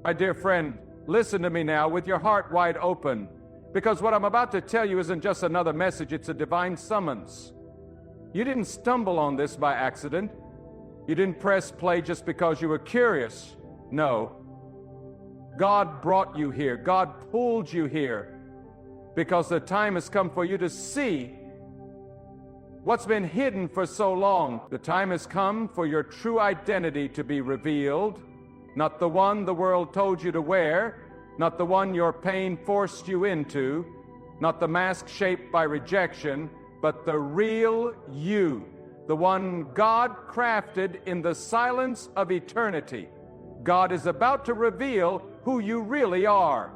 My dear friend, listen to me now with your heart wide open, because what I'm about to tell you isn't just another message, it's a divine summons. You didn't stumble on this by accident. You didn't press play just because you were curious. No. God brought you here. God pulled you here because the time has come for you to see what's been hidden for so long. The time has come for your true identity to be revealed, not the one the world told you to wear, not the one your pain forced you into, not the mask shaped by rejection, but the real you, the one God crafted in the silence of eternity. God is about to reveal who you really are.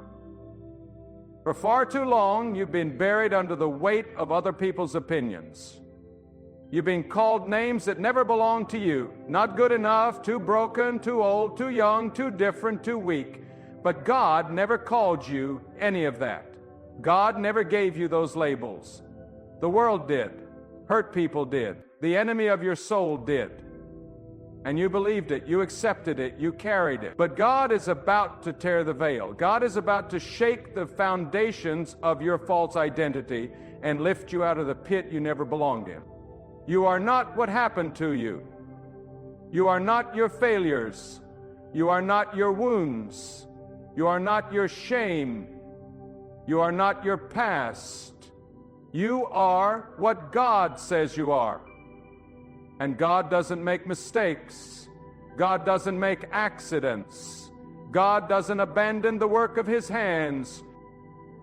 For far too long, you've been buried under the weight of other people's opinions. You've been called names that never belong to you. Not good enough, too broken, too old, too young, too different, too weak. But God never called you any of that. God never gave you those labels. The world did. Hurt people did. The enemy of your soul did. And you believed it. You accepted it. You carried it. But God is about to tear the veil. God is about to shake the foundations of your false identity and lift you out of the pit you never belonged in. You are not what happened to you. You are not your failures. You are not your wounds. You are not your shame. You are not your past. You are what God says you are. And God doesn't make mistakes. God doesn't make accidents. God doesn't abandon the work of His hands.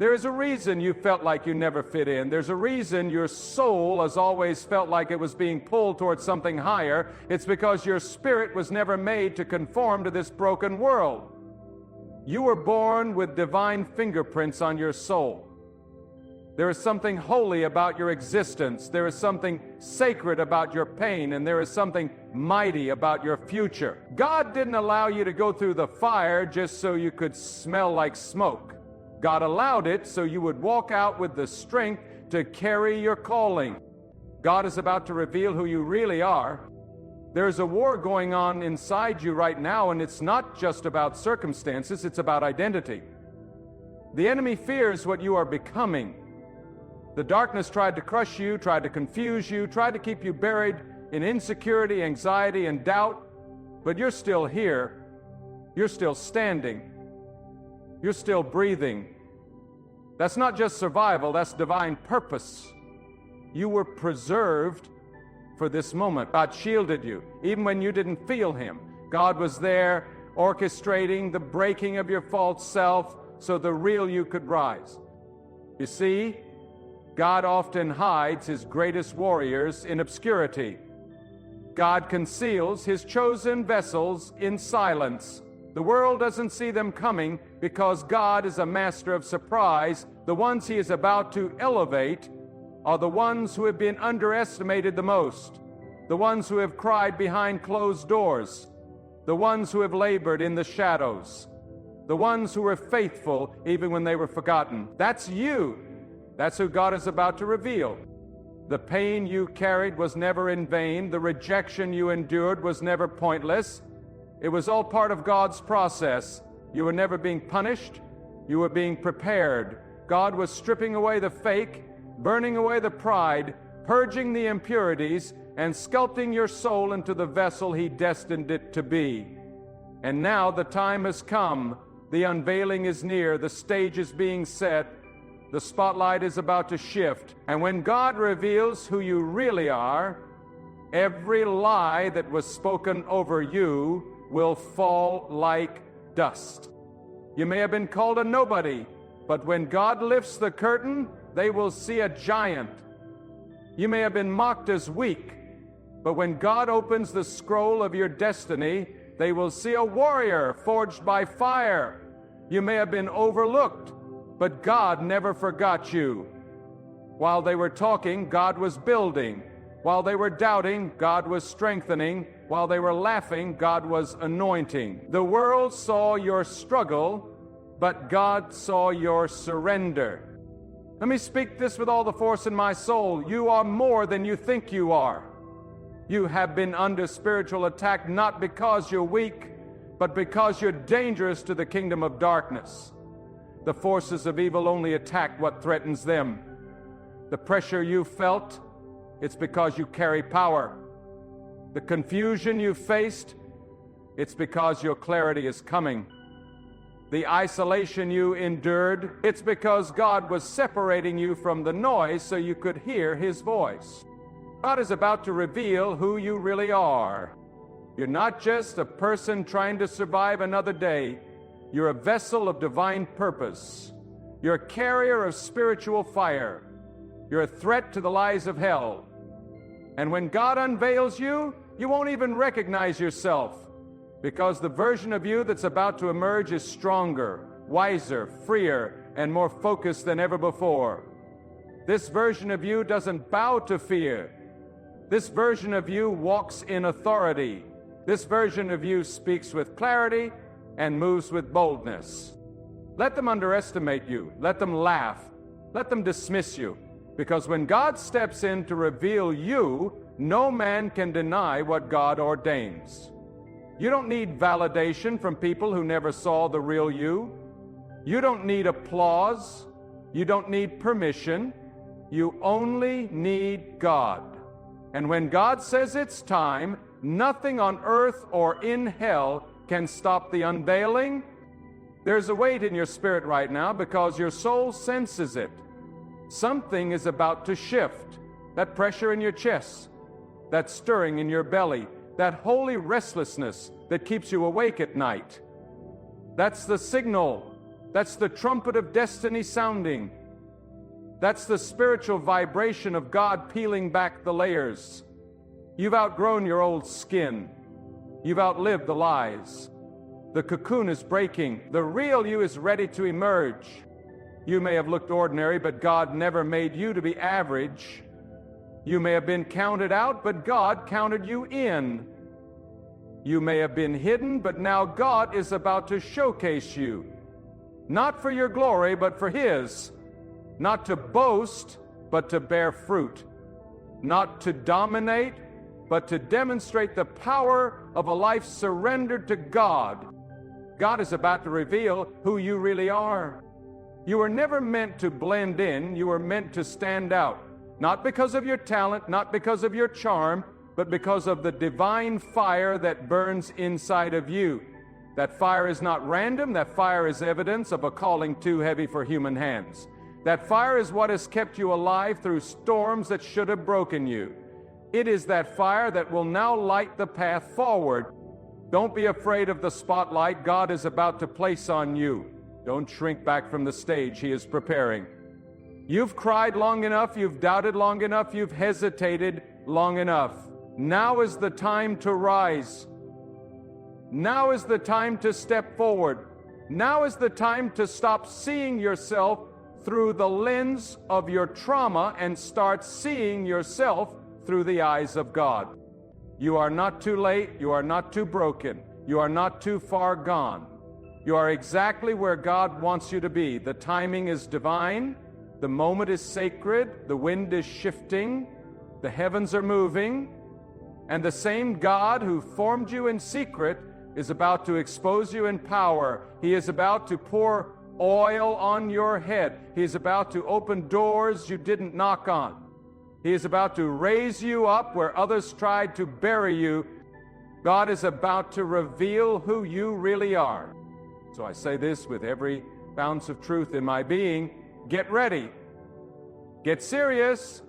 There is a reason you felt like you never fit in. There's a reason your soul has always felt like it was being pulled towards something higher. It's because your spirit was never made to conform to this broken world. You were born with divine fingerprints on your soul. There is something holy about your existence. There is something sacred about your pain, and there is something mighty about your future. God didn't allow you to go through the fire just so you could smell like smoke. God allowed it so you would walk out with the strength to carry your calling. God is about to reveal who you really are. There's a war going on inside you right now, and it's not just about circumstances, it's about identity. The enemy fears what you are becoming. The darkness tried to crush you, tried to confuse you, tried to keep you buried in insecurity, anxiety, and doubt, but you're still here. You're still standing. You're still breathing. That's not just survival, that's divine purpose. You were preserved for this moment. God shielded you, even when you didn't feel Him. God was there orchestrating the breaking of your false self so the real you could rise. You see, God often hides His greatest warriors in obscurity. God conceals His chosen vessels in silence. The world doesn't see them coming because God is a master of surprise. The ones He is about to elevate are the ones who have been underestimated the most, the ones who have cried behind closed doors, the ones who have labored in the shadows, the ones who were faithful even when they were forgotten. That's you. That's who God is about to reveal. The pain you carried was never in vain. The rejection you endured was never pointless. It was all part of God's process. You were never being punished. You were being prepared. God was stripping away the fake, burning away the pride, purging the impurities, and sculpting your soul into the vessel He destined it to be. And now the time has come. The unveiling is near. The stage is being set. The spotlight is about to shift. And when God reveals who you really are, every lie that was spoken over you will fall like dust. You may have been called a nobody, but when God lifts the curtain, they will see a giant. You may have been mocked as weak, but when God opens the scroll of your destiny, they will see a warrior forged by fire. You may have been overlooked, but God never forgot you. While they were talking, God was building. While they were doubting, God was strengthening. While they were laughing, God was anointing. The world saw your struggle, but God saw your surrender. Let me speak this with all the force in my soul. You are more than you think you are. You have been under spiritual attack not because you're weak, but because you're dangerous to the kingdom of darkness. The forces of evil only attack what threatens them. The pressure you felt, it's because you carry power. The confusion you faced, it's because your clarity is coming. The isolation you endured, it's because God was separating you from the noise so you could hear His voice. God is about to reveal who you really are. You're not just a person trying to survive another day. You're a vessel of divine purpose. You're a carrier of spiritual fire. You're a threat to the lies of hell. And when God unveils you, you won't even recognize yourself, because the version of you that's about to emerge is stronger, wiser, freer, and more focused than ever before. This version of you doesn't bow to fear. This version of you walks in authority. This version of you speaks with clarity and moves with boldness. Let them underestimate you. Let them laugh. Let them dismiss you. Because when God steps in to reveal you, no man can deny what God ordains. You don't need validation from people who never saw the real you. You don't need applause. You don't need permission. You only need God. And when God says it's time, nothing on earth or in hell can stop the unveiling. There's a weight in your spirit right now because your soul senses it. Something is about to shift. That pressure in your chest, that stirring in your belly, that holy restlessness that keeps you awake at night. That's the signal. That's the trumpet of destiny sounding. That's the spiritual vibration of God peeling back the layers. You've outgrown your old skin. You've outlived the lies. The cocoon is breaking. The real you is ready to emerge. You may have looked ordinary, but God never made you to be average. You may have been counted out, but God counted you in. You may have been hidden, but now God is about to showcase you. Not for your glory, but for His. Not to boast, but to bear fruit. Not to dominate, but to demonstrate the power of a life surrendered to God. God is about to reveal who you really are. You were never meant to blend in. You were meant to stand out. Not because of your talent, not because of your charm, but because of the divine fire that burns inside of you. That fire is not random. That fire is evidence of a calling too heavy for human hands. That fire is what has kept you alive through storms that should have broken you. It is that fire that will now light the path forward. Don't be afraid of the spotlight God is about to place on you. Don't shrink back from the stage He is preparing. You've cried long enough, you've doubted long enough, you've hesitated long enough. Now is the time to rise. Now is the time to step forward. Now is the time to stop seeing yourself through the lens of your trauma and start seeing yourself through the eyes of God. You are not too late. You are not too broken. You are not too far gone. You are exactly where God wants you to be. The timing is divine. The moment is sacred. The wind is shifting. The heavens are moving. And the same God who formed you in secret is about to expose you in power. He is about to pour oil on your head. He is about to open doors you didn't knock on. He is about to raise you up where others tried to bury you. God is about to reveal who you really are. So I say this with every ounce of truth in my being. Get ready. Get serious.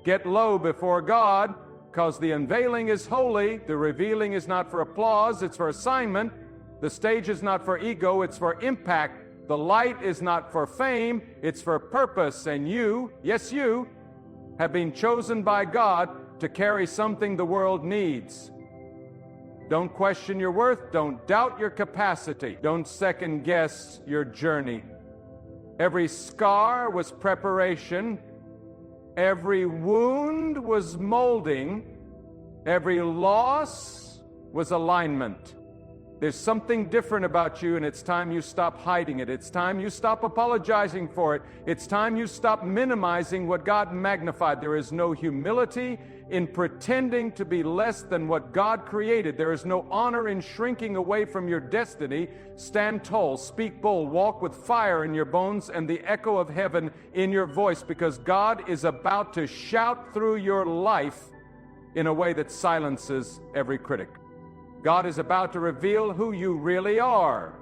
Get low before God, because the unveiling is holy. The revealing is not for applause, it's for assignment. The stage is not for ego, it's for impact. The light is not for fame, it's for purpose. And you, yes you, have been chosen by God to carry something the world needs. Don't question your worth. Don't doubt your capacity. Don't second guess your journey. Every scar was preparation. Every wound was molding. Every loss was alignment. There's something different about you, and it's time you stop hiding it. It's time you stop apologizing for it. It's time you stop minimizing what God magnified. There is no humility in pretending to be less than what God created. There is no honor in shrinking away from your destiny. Stand tall, speak bold, walk with fire in your bones and the echo of heaven in your voice, because God is about to shout through your life in a way that silences every critic. God is about to reveal who you really are.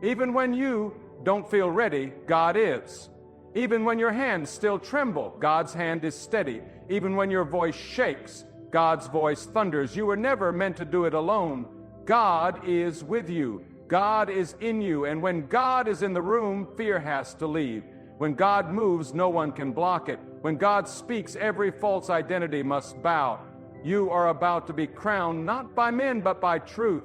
Even when you don't feel ready, God is. Even when your hands still tremble, God's hand is steady. Even when your voice shakes, God's voice thunders. You were never meant to do it alone. God is with you. God is in you. And when God is in the room, fear has to leave. When God moves, no one can block it. When God speaks, every false identity must bow. You are about to be crowned not by men, but by truth.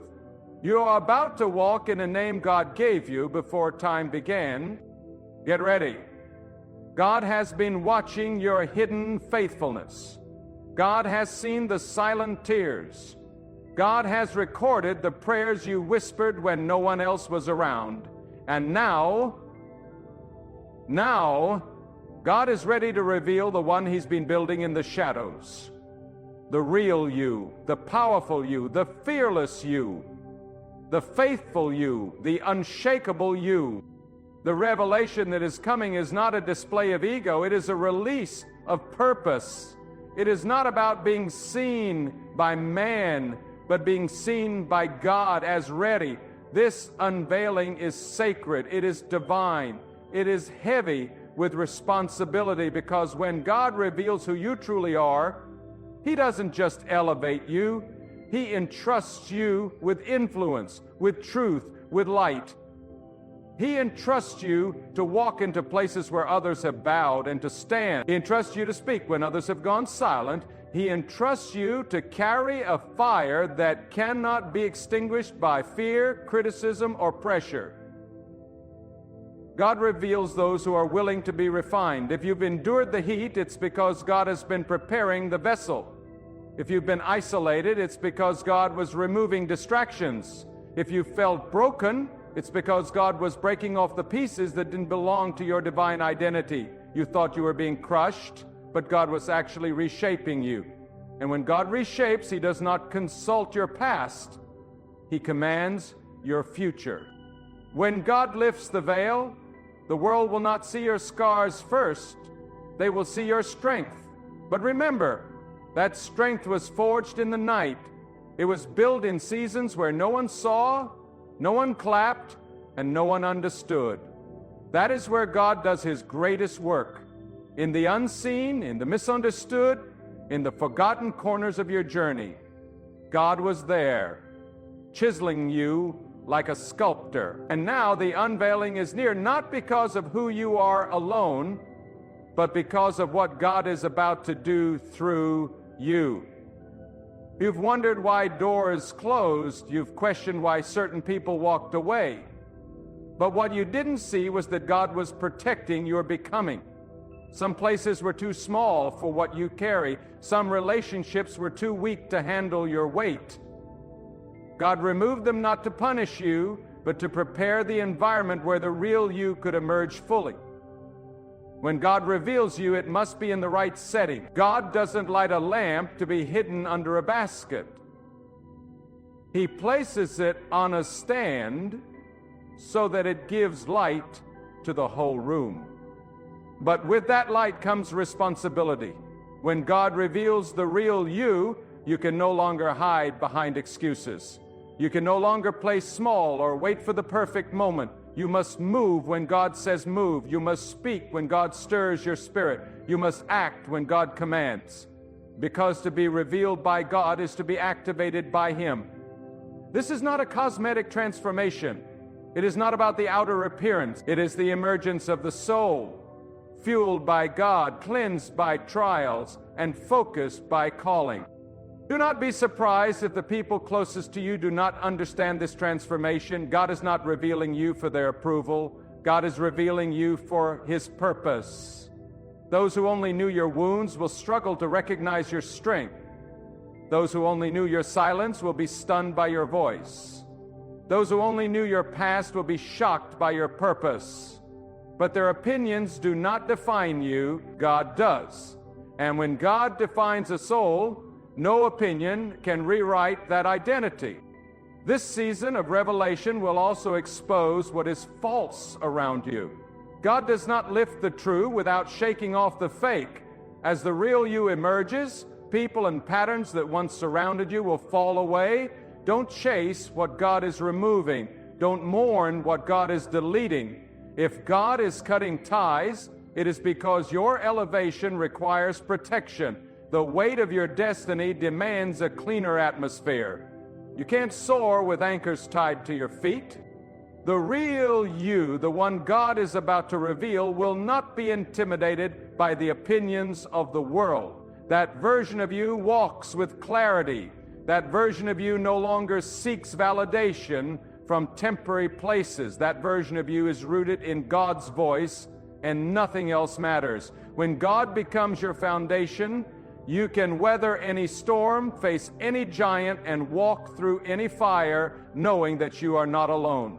You are about to walk in a name God gave you before time began. Get ready. God has been watching your hidden faithfulness. God has seen the silent tears. God has recorded the prayers you whispered when no one else was around. And now, God is ready to reveal the one He's been building in the shadows. The real you, the powerful you, the fearless you, the faithful you, the unshakable you. The revelation that is coming is not a display of ego, it is a release of purpose. It is not about being seen by man, but being seen by God as ready. This unveiling is sacred, it is divine, it is heavy with responsibility, because when God reveals who you truly are, He doesn't just elevate you, He entrusts you with influence, with truth, with light. He entrusts you to walk into places where others have bowed and to stand. He entrusts you to speak when others have gone silent. He entrusts you to carry a fire that cannot be extinguished by fear, criticism, or pressure. God reveals those who are willing to be refined. If you've endured the heat, it's because God has been preparing the vessel. If you've been isolated, it's because God was removing distractions. If you felt broken, it's because God was breaking off the pieces that didn't belong to your divine identity. You thought you were being crushed, but God was actually reshaping you. And when God reshapes, He does not consult your past. He commands your future. When God lifts the veil, the world will not see your scars first. They will see your strength. But remember, that strength was forged in the night. It was built in seasons where no one saw, no one clapped, and no one understood. That is where God does His greatest work. In the unseen, in the misunderstood, in the forgotten corners of your journey. God was there, chiseling you like a sculptor. And now the unveiling is near, not because of who you are alone, but because of what God is about to do through you. You've wondered why doors closed. You've questioned why certain people walked away. But what you didn't see was that God was protecting your becoming. Some places were too small for what you carry. Some relationships were too weak to handle your weight. God removed them not to punish you, but to prepare the environment where the real you could emerge fully. When God reveals you, it must be in the right setting. God doesn't light a lamp to be hidden under a basket. He places it on a stand so that it gives light to the whole room. But with that light comes responsibility. When God reveals the real you, you can no longer hide behind excuses. You can no longer play small or wait for the perfect moment. You must move when God says move. You must speak when God stirs your spirit. You must act when God commands. Because to be revealed by God is to be activated by Him. This is not a cosmetic transformation. It is not about the outer appearance. It is the emergence of the soul, fueled by God, cleansed by trials, and focused by calling. Do not be surprised if the people closest to you do not understand this transformation. God is not revealing you for their approval. God is revealing you for His purpose. Those who only knew your wounds will struggle to recognize your strength. Those who only knew your silence will be stunned by your voice. Those who only knew your past will be shocked by your purpose. But their opinions do not define you, God does. And when God defines a soul, no opinion can rewrite that identity. This season of revelation will also expose what is false around you. God does not lift the true without shaking off the fake. As the real you emerges, people and patterns that once surrounded you will fall away. Don't chase what God is removing. Don't mourn what God is deleting. If God is cutting ties, it is because your elevation requires protection. The weight of your destiny demands a cleaner atmosphere. You can't soar with anchors tied to your feet. The real you, the one God is about to reveal, will not be intimidated by the opinions of the world. That version of you walks with clarity. That version of you no longer seeks validation from temporary places. That version of you is rooted in God's voice, and nothing else matters. When God becomes your foundation, you can weather any storm, face any giant, and walk through any fire, knowing that you are not alone.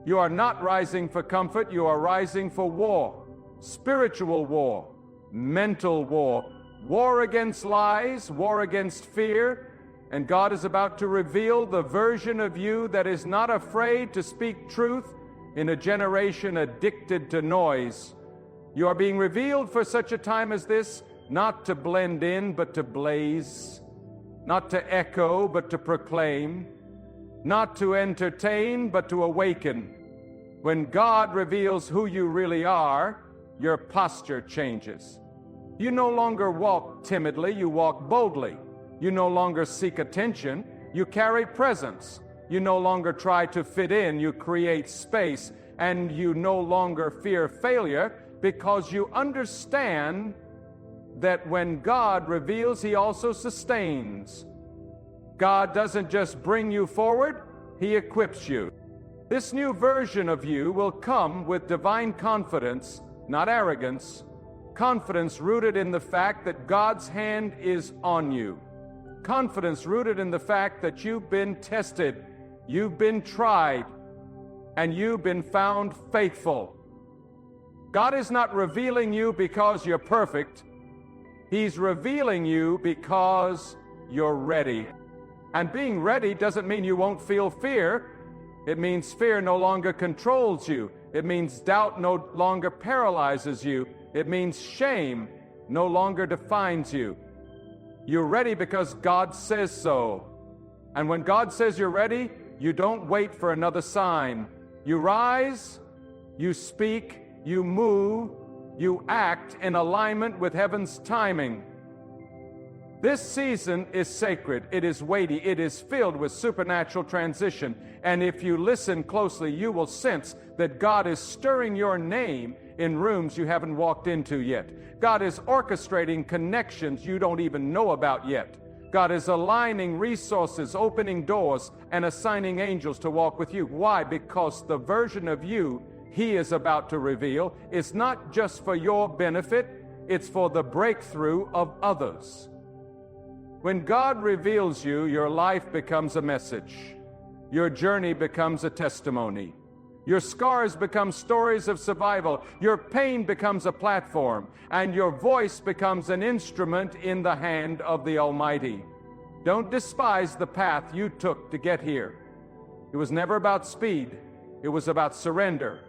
You are not rising for comfort, you are rising for war. Spiritual war, mental war, war against lies, war against fear. And God is about to reveal the version of you that is not afraid to speak truth in a generation addicted to noise. You are being revealed for such a time as this, not to blend in, but to blaze, not to echo, but to proclaim, not to entertain, but to awaken. When God reveals who you really are, your posture changes. You no longer walk timidly, you walk boldly. You no longer seek attention, you carry presence. You no longer try to fit in, you create space. And you no longer fear failure because you understand that when God reveals, He also sustains. God doesn't just bring you forward, He equips you. This new version of you will come with divine confidence, not arrogance. Confidence rooted in the fact that God's hand is on you. Confidence rooted in the fact that you've been tested, you've been tried, and you've been found faithful. God is not revealing you because you're perfect. He's revealing you because you're ready. And being ready doesn't mean you won't feel fear. It means fear no longer controls you. It means doubt no longer paralyzes you. It means shame no longer defines you. You're ready because God says so. And when God says you're ready, you don't wait for another sign. You rise, you speak, you move, you act in alignment with heaven's timing. This season is sacred, it is weighty, it is filled with supernatural transition. And if you listen closely, you will sense that God is stirring your name in rooms you haven't walked into yet. God is orchestrating connections you don't even know about yet. God is aligning resources, opening doors, and assigning angels to walk with you. Why? Because the version of you He is about to reveal is not just for your benefit, it's for the breakthrough of others. When God reveals you, your life becomes a message. Your journey becomes a testimony. Your scars become stories of survival. Your pain becomes a platform. And your voice becomes an instrument in the hand of the Almighty. Don't despise the path you took to get here. It was never about speed. It was about surrender.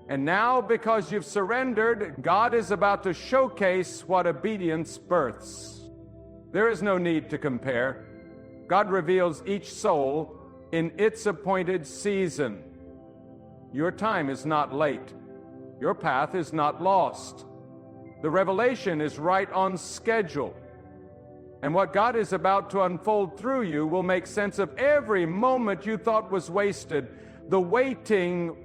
And now, because you've surrendered, God is about to showcase what obedience births. There is no need to compare. God reveals each soul in its appointed season. Your time is not late. Your path is not lost. The revelation is right on schedule. And what God is about to unfold through you will make sense of every moment you thought was wasted. The waiting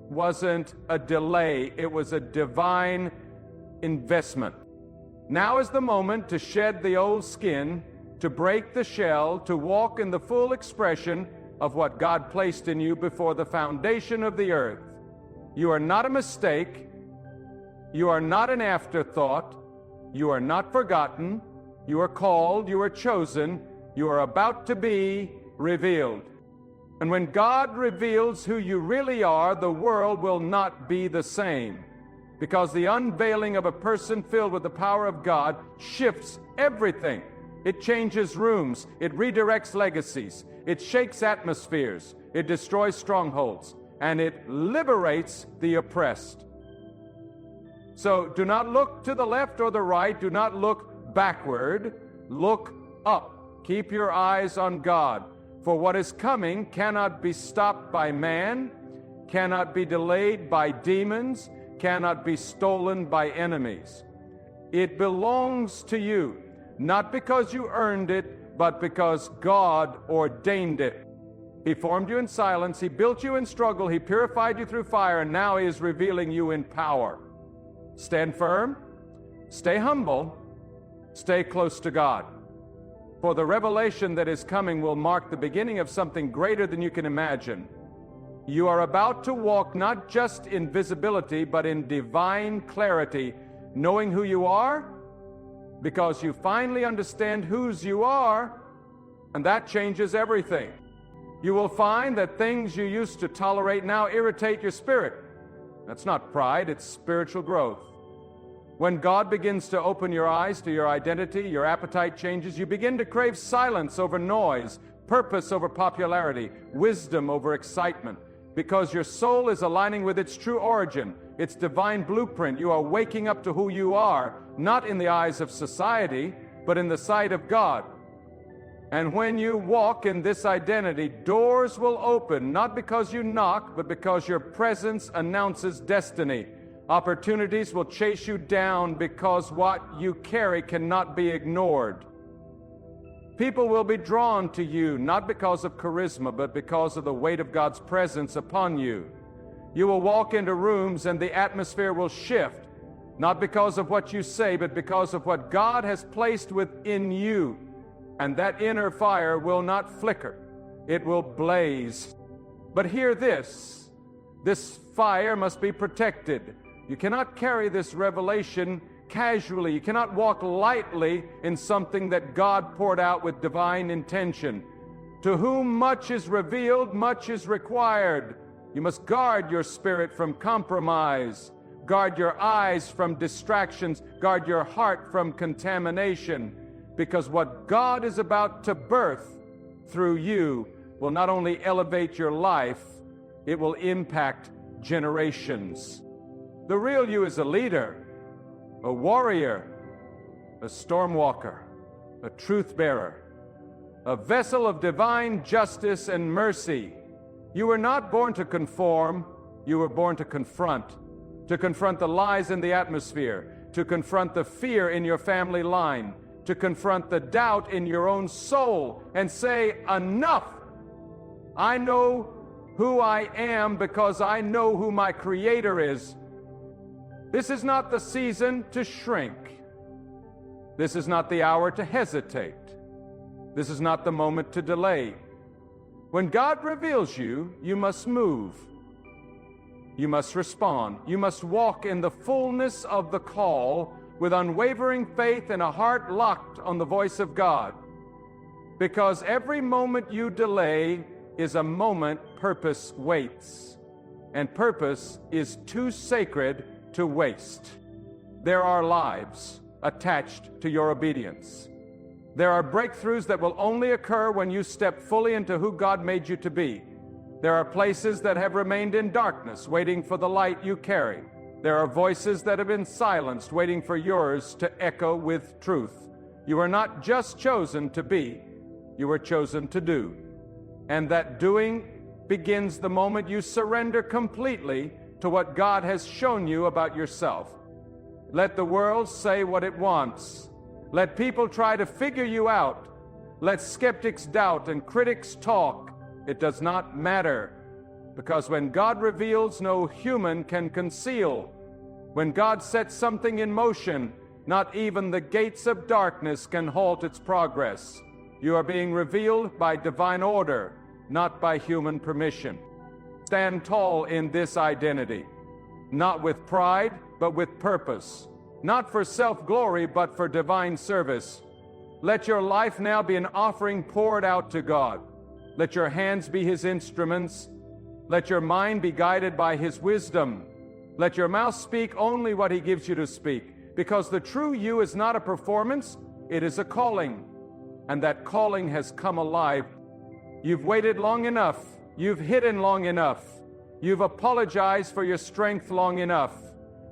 wasn't a delay, it was a divine investment. Now is the moment to shed the old skin, to break the shell, to walk in the full expression of what God placed in you before the foundation of the earth. You are not a mistake. You are not an afterthought. You are not forgotten. You are called. You are chosen. You are about to be revealed. And when God reveals who you really are, the world will not be the same. Because the unveiling of a person filled with the power of God shifts everything. It changes rooms. It redirects legacies. It shakes atmospheres. It destroys strongholds. And it liberates the oppressed. So do not look to the left or the right. Do not look backward. Look up. Keep your eyes on God. For what is coming cannot be stopped by man, cannot be delayed by demons, cannot be stolen by enemies. It belongs to you, not because you earned it, but because God ordained it. He formed you in silence, He built you in struggle, He purified you through fire, and now He is revealing you in power. Stand firm, stay humble, stay close to God. For the revelation that is coming will mark the beginning of something greater than you can imagine. You are about to walk not just in visibility, but in divine clarity, knowing who you are, because you finally understand whose you are, and that changes everything. You will find that things you used to tolerate now irritate your spirit. That's not pride, it's spiritual growth. When God begins to open your eyes to your identity, your appetite changes. You begin to crave silence over noise, purpose over popularity, wisdom over excitement, because your soul is aligning with its true origin, its divine blueprint. You are waking up to who you are, not in the eyes of society, but in the sight of God. And when you walk in this identity, doors will open, not because you knock, but because your presence announces destiny. Opportunities will chase you down because what you carry cannot be ignored. People will be drawn to you, not because of charisma, but because of the weight of God's presence upon you. You will walk into rooms and the atmosphere will shift, not because of what you say, but because of what God has placed within you. And that inner fire will not flicker. It will blaze. But hear this. This fire must be protected. You cannot carry this revelation casually. You cannot walk lightly in something that God poured out with divine intention. To whom much is revealed, much is required. You must guard your spirit from compromise. Guard your eyes from distractions. Guard your heart from contamination. Because what God is about to birth through you will not only elevate your life, it will impact generations. The real you is a leader, a warrior, a storm walker, a truth bearer, a vessel of divine justice and mercy. You were not born to conform, you were born to confront the lies in the atmosphere, to confront the fear in your family line, to confront the doubt in your own soul and say, enough! I know who I am because I know who my Creator is. This is not the season to shrink. This is not the hour to hesitate. This is not the moment to delay. When God reveals you, you must move. You must respond. You must walk in the fullness of the call with unwavering faith and a heart locked on the voice of God. Because every moment you delay is a moment purpose waits. And purpose is too sacred to waste. There are lives attached to your obedience. There are breakthroughs that will only occur when you step fully into who God made you to be. There are places that have remained in darkness, waiting for the light you carry. There are voices that have been silenced, waiting for yours to echo with truth. You are not just chosen to be, you are chosen to do. And that doing begins the moment you surrender completely to what God has shown you about yourself. Let the world say what it wants. Let people try to figure you out. Let skeptics doubt and critics talk. It does not matter. Because when God reveals, no human can conceal. When God sets something in motion, not even the gates of darkness can halt its progress. You are being revealed by divine order, not by human permission. Stand tall in this identity, not with pride, but with purpose, not for self-glory, but for divine service. Let your life now be an offering poured out to God. Let your hands be His instruments. Let your mind be guided by His wisdom. Let your mouth speak only what He gives you to speak, because the true you is not a performance, it is a calling. And that calling has come alive. You've waited long enough. You've hidden long enough. You've apologized for your strength long enough.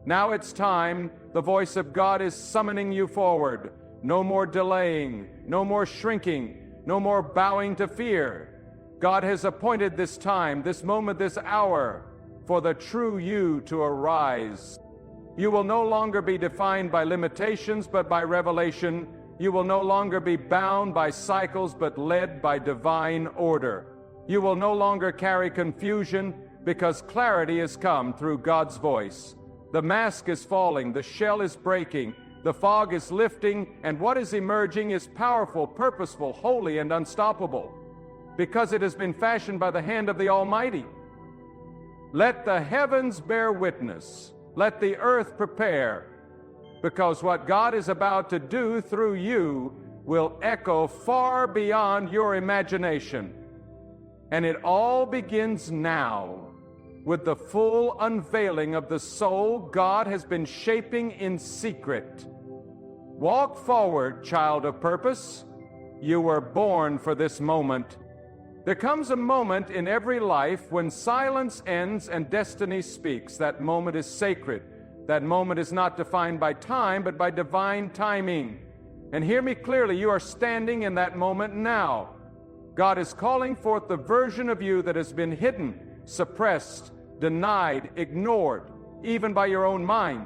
Now it's time. The voice of God is summoning you forward. No more delaying, no more shrinking, no more bowing to fear. God has appointed this time, this moment, this hour, for the true you to arise. You will no longer be defined by limitations, but by revelation. You will no longer be bound by cycles, but led by divine order. You will no longer carry confusion, because clarity has come through God's voice. The mask is falling, the shell is breaking, the fog is lifting, and what is emerging is powerful, purposeful, holy, and unstoppable, because it has been fashioned by the hand of the Almighty. Let the heavens bear witness. Let the earth prepare, because what God is about to do through you will echo far beyond your imagination. And it all begins now with the full unveiling of the soul God has been shaping in secret. Walk forward, child of purpose. You were born for this moment. There comes a moment in every life when silence ends and destiny speaks. That moment is sacred. That moment is not defined by time, but by divine timing. And hear me clearly, you are standing in that moment now. God is calling forth the version of you that has been hidden, suppressed, denied, ignored, even by your own mind.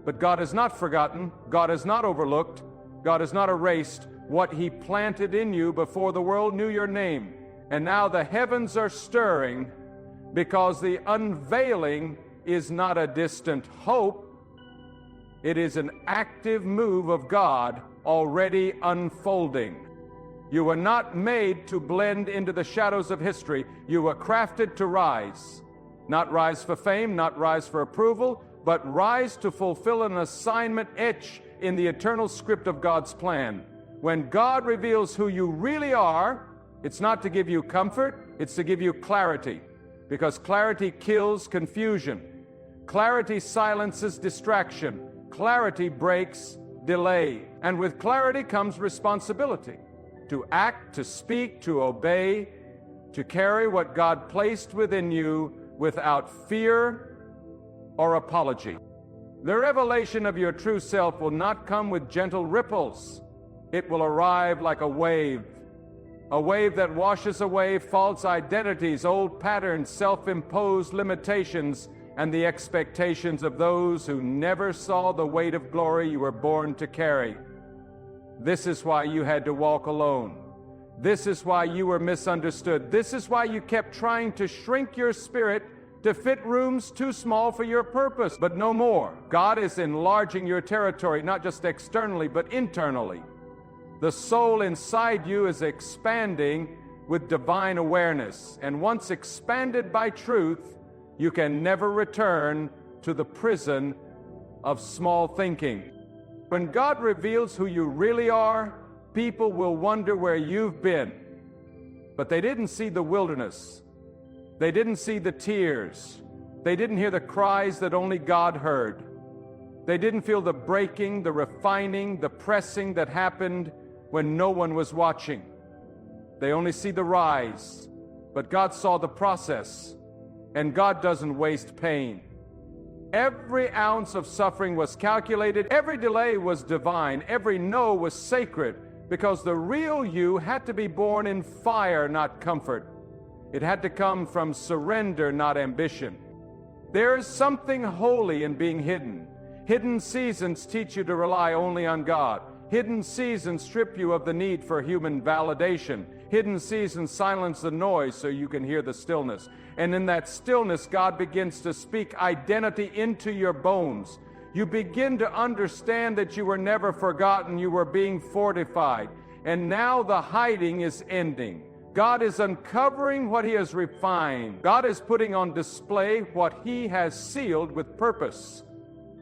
But God has not forgotten, God has not overlooked, God has not erased what He planted in you before the world knew your name. And now the heavens are stirring, because the unveiling is not a distant hope. It is an active move of God already unfolding. You were not made to blend into the shadows of history. You were crafted to rise. Not rise for fame, not rise for approval, but rise to fulfill an assignment etched in the eternal script of God's plan. When God reveals who you really are, it's not to give you comfort, it's to give you clarity, because clarity kills confusion. Clarity silences distraction. Clarity breaks delay. And with clarity comes responsibility. To act, to speak, to obey, to carry what God placed within you without fear or apology. The revelation of your true self will not come with gentle ripples. It will arrive like a wave that washes away false identities, old patterns, self-imposed limitations, and the expectations of those who never saw the weight of glory you were born to carry. This is why you had to walk alone. This is why you were misunderstood. This is why you kept trying to shrink your spirit to fit rooms too small for your purpose. But no more. God is enlarging your territory, not just externally, but internally. The soul inside you is expanding with divine awareness. And once expanded by truth, you can never return to the prison of small thinking. When God reveals who you really are, people will wonder where you've been. But they didn't see the wilderness. They didn't see the tears. They didn't hear the cries that only God heard. They didn't feel the breaking, the refining, the pressing that happened when no one was watching. They only see the rise. But God saw the process. And God doesn't waste pain. Every ounce of suffering was calculated. Every delay was divine. Every no was sacred, because the real you had to be born in fire, not comfort. It had to come from surrender, not ambition. There is something holy in being hidden. Hidden seasons teach you to rely only on God. Hidden seasons strip you of the need for human validation. Hidden seasons silence the noise so you can hear the stillness. And in that stillness, God begins to speak identity into your bones. You begin to understand that you were never forgotten, you were being fortified. And now the hiding is ending. God is uncovering what He has refined. God is putting on display what He has sealed with purpose.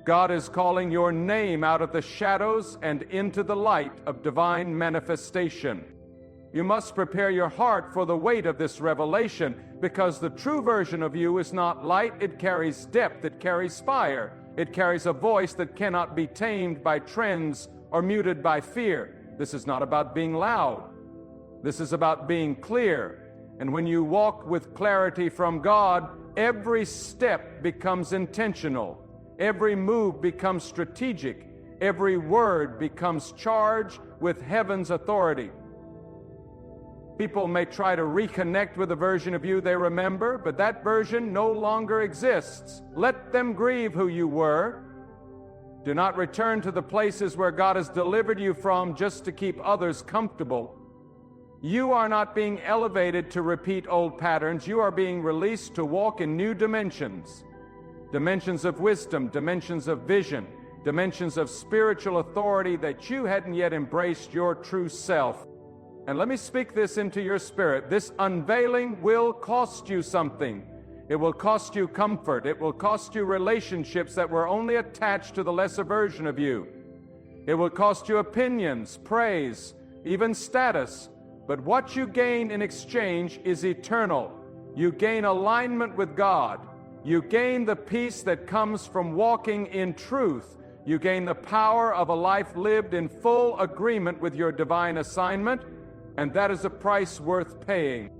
God is calling your name out of the shadows and into the light of divine manifestation. You must prepare your heart for the weight of this revelation, because the true version of you is not light. It carries depth. It carries fire. It carries a voice that cannot be tamed by trends or muted by fear. This is not about being loud. This is about being clear. And when you walk with clarity from God, every step becomes intentional. Every move becomes strategic. Every word becomes charged with heaven's authority. People may try to reconnect with a version of you they remember, but that version no longer exists. Let them grieve who you were. Do not return to the places where God has delivered you from just to keep others comfortable. You are not being elevated to repeat old patterns. You are being released to walk in new dimensions. Dimensions of wisdom, dimensions of vision, dimensions of spiritual authority that you hadn't yet embraced your true self. And let me speak this into your spirit. This unveiling will cost you something. It will cost you comfort. It will cost you relationships that were only attached to the lesser version of you. It will cost you opinions, praise, even status. But what you gain in exchange is eternal. You gain alignment with God. You gain the peace that comes from walking in truth. You gain the power of a life lived in full agreement with your divine assignment. And that is a price worth paying.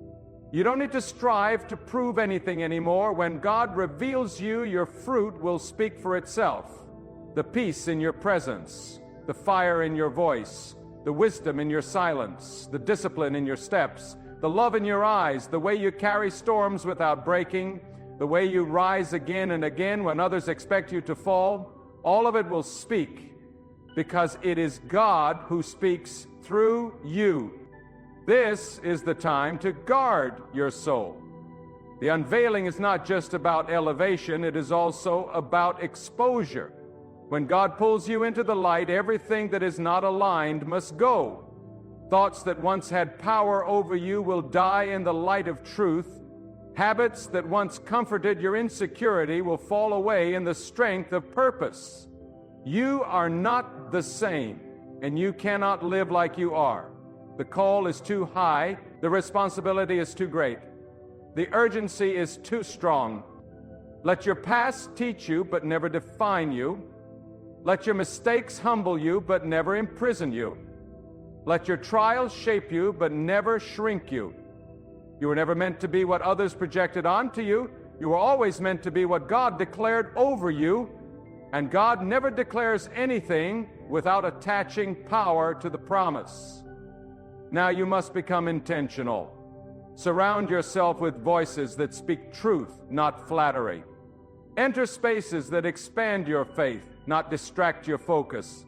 You don't need to strive to prove anything anymore. When God reveals you, your fruit will speak for itself. The peace in your presence, the fire in your voice, the wisdom in your silence, the discipline in your steps, the love in your eyes, the way you carry storms without breaking, the way you rise again and again when others expect you to fall, all of it will speak, because it is God who speaks through you. This is the time to guard your soul. The unveiling is not just about elevation, it is also about exposure. When God pulls you into the light, everything that is not aligned must go. Thoughts that once had power over you will die in the light of truth. Habits that once comforted your insecurity will fall away in the strength of purpose. You are not the same, and you cannot live like you are. The call is too high. The responsibility is too great. The urgency is too strong. Let your past teach you, but never define you. Let your mistakes humble you, but never imprison you. Let your trials shape you, but never shrink you. You were never meant to be what others projected onto you. You were always meant to be what God declared over you. And God never declares anything without attaching power to the promise. Now you must become intentional. Surround yourself with voices that speak truth, not flattery. Enter spaces that expand your faith, not distract your focus.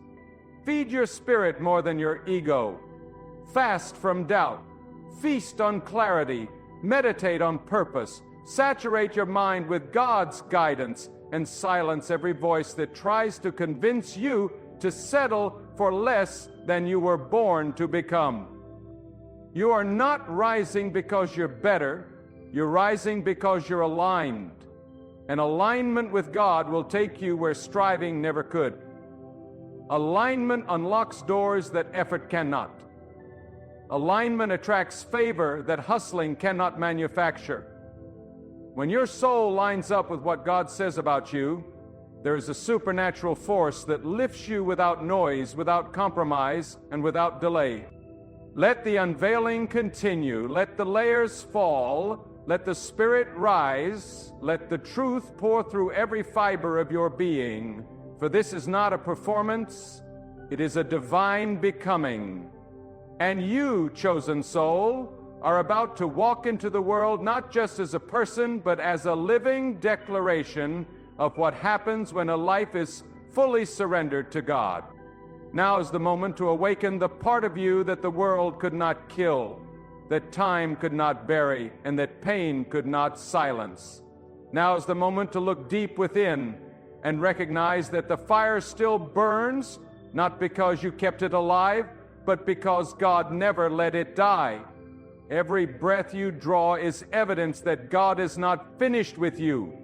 Feed your spirit more than your ego. Fast from doubt. Feast on clarity. Meditate on purpose. Saturate your mind with God's guidance and silence every voice that tries to convince you to settle for less than you were born to become. You are not rising because you're better. You're rising because you're aligned. And alignment with God will take you where striving never could. Alignment unlocks doors that effort cannot. Alignment attracts favor that hustling cannot manufacture. When your soul lines up with what God says about you, there is a supernatural force that lifts you without noise, without compromise, and without delay. Let the unveiling continue. Let the layers fall. Let the Spirit rise. Let the truth pour through every fiber of your being. For this is not a performance. It is a divine becoming. And you, chosen soul, are about to walk into the world not just as a person, but as a living declaration of what happens when a life is fully surrendered to God. Now is the moment to awaken the part of you that the world could not kill, that time could not bury, and that pain could not silence. Now is the moment to look deep within and recognize that the fire still burns, not because you kept it alive, but because God never let it die. Every breath you draw is evidence that God is not finished with you.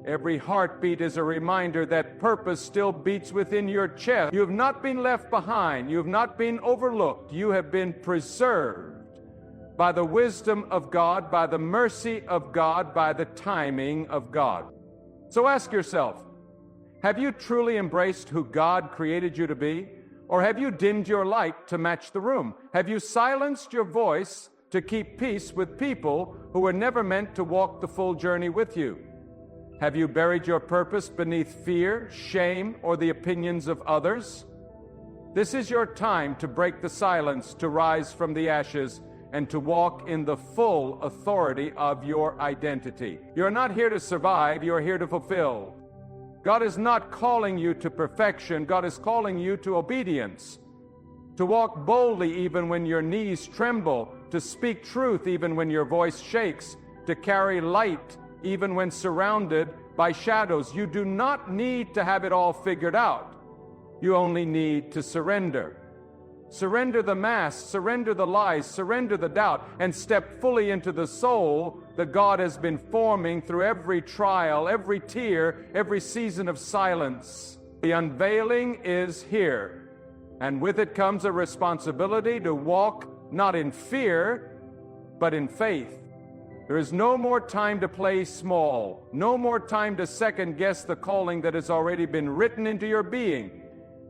Every heartbeat is a reminder that purpose still beats within your chest. You have not been left behind. You have not been overlooked. You have been preserved. by the wisdom of God, by the mercy of God, by the timing of God. So ask yourself, have you truly embraced who God created you to be? Or have you dimmed your light to match the room? Have you silenced your voice to keep peace with people who were never meant to walk the full journey with you? Have you buried your purpose beneath fear, shame, or the opinions of others? This is your time to break the silence, to rise from the ashes, and to walk in the full authority of your identity. You're not here to survive, you're here to fulfill. God is not calling you to perfection, God is calling you to obedience. To walk boldly even when your knees tremble, to speak truth even when your voice shakes, to carry light even when surrounded by shadows. You do not need to have it all figured out. You only need to surrender. Surrender the mask, surrender the lies, surrender the doubt, and step fully into the soul that God has been forming through every trial, every tear, every season of silence. The unveiling is here, and with it comes a responsibility to walk not in fear, but in faith. There is no more time to play small, no more time to second-guess the calling that has already been written into your being.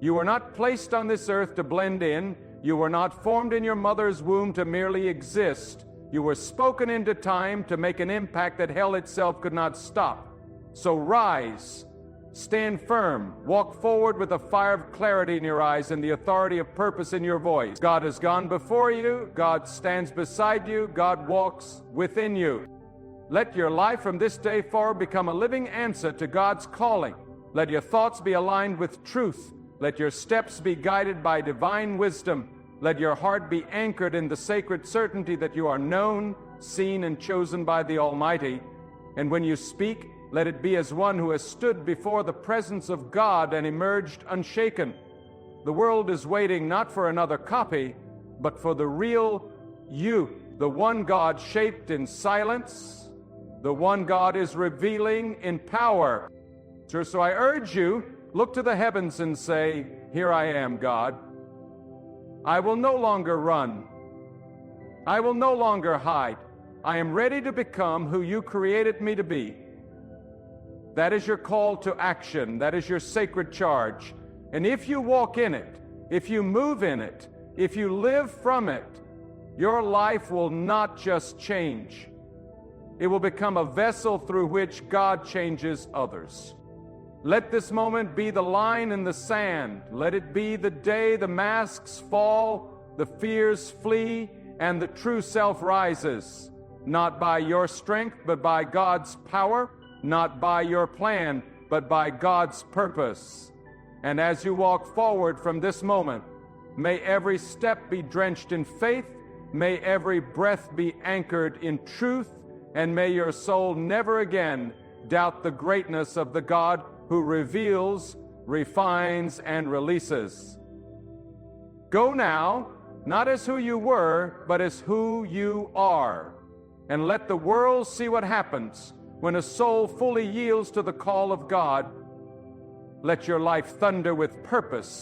You were not placed on this earth to blend in. You were not formed in your mother's womb to merely exist. You were spoken into time to make an impact that hell itself could not stop. So rise, stand firm, walk forward with a fire of clarity in your eyes and the authority of purpose in your voice. God has gone before you. God stands beside you. God walks within you. Let your life from this day forward become a living answer to God's calling. Let your thoughts be aligned with truth. Let your steps be guided by divine wisdom. Let your heart be anchored in the sacred certainty that you are known, seen, and chosen by the Almighty. And when you speak, let it be as one who has stood before the presence of God and emerged unshaken. The world is waiting not for another copy, but for the real you, the one God shaped in silence, the one God is revealing in power. So I urge you, look to the heavens and say, "Here I am, God. I will no longer run. I will no longer hide. I am ready to become who you created me to be." That is your call to action. That is your sacred charge. And if you walk in it, if you move in it, if you live from it, your life will not just change. It will become a vessel through which God changes others. Let this moment be the line in the sand. Let it be the day the masks fall, the fears flee, and the true self rises. Not by your strength, but by God's power. Not by your plan, but by God's purpose. And as you walk forward from this moment, may every step be drenched in faith, may every breath be anchored in truth, and may your soul never again doubt the greatness of the God who reveals, refines, and releases. Go now, not as who you were, but as who you are. And let the world see what happens when a soul fully yields to the call of God. Let your life thunder with purpose.